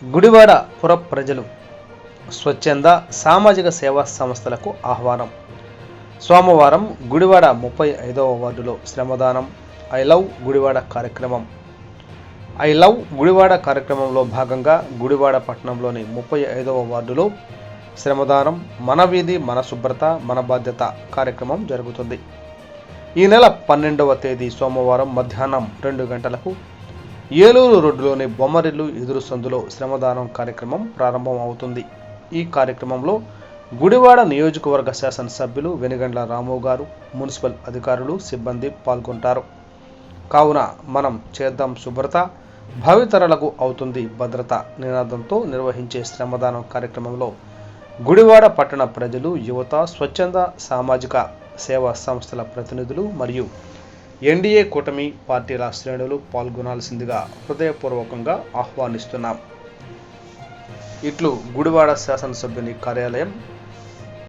గుడివాడ పుర ప్రజలు స్వచ్ఛంద సామాజిక సేవా సంస్థలకు ఆహ్వానం. సోమవారం గుడివాడ 35వ వార్డులో శ్రమదానం ఐ లవ్ గుడివాడ కార్యక్రమం. ఐ లవ్ గుడివాడ కార్యక్రమంలో భాగంగా గుడివాడ పట్టణంలోని 35వ వార్డులో శ్రమదానం మన వీధి మన శుభ్రత మన బాధ్యత కార్యక్రమం జరుగుతుంది. ఈ నెల 12వ తేదీ సోమవారం మధ్యాహ్నం 2 గంటలకు ఏలూరు రోడ్డులోని బొమ్మరిల్లు ఎదురు సందులో శ్రమదానం కార్యక్రమం ప్రారంభం అవుతుంది. ఈ కార్యక్రమంలో గుడివాడ నియోజకవర్గ శాసనసభ్యులు వెనుగండ్ల రాము గారు, మున్సిపల్ అధికారులు, సిబ్బంది పాల్గొంటారు. కావున మనం చేద్దాం శుభ్రత, భావితరాలకు అవుతుంది భద్రత నినాదంతో నిర్వహించే శ్రమదానం కార్యక్రమంలో గుడివాడ పట్టణ ప్రజలు, యువత, స్వచ్ఛంద సామాజిక సేవా సంస్థల ప్రతినిధులు మరియు ఎన్డీఏ కూటమి పార్టీల శ్రేణులు పాల్గొనాల్సిందిగా హృదయపూర్వకంగా ఆహ్వానిస్తున్నాం. ఇట్లు గుడివాడ శాసనసభ్యుని కార్యాలయం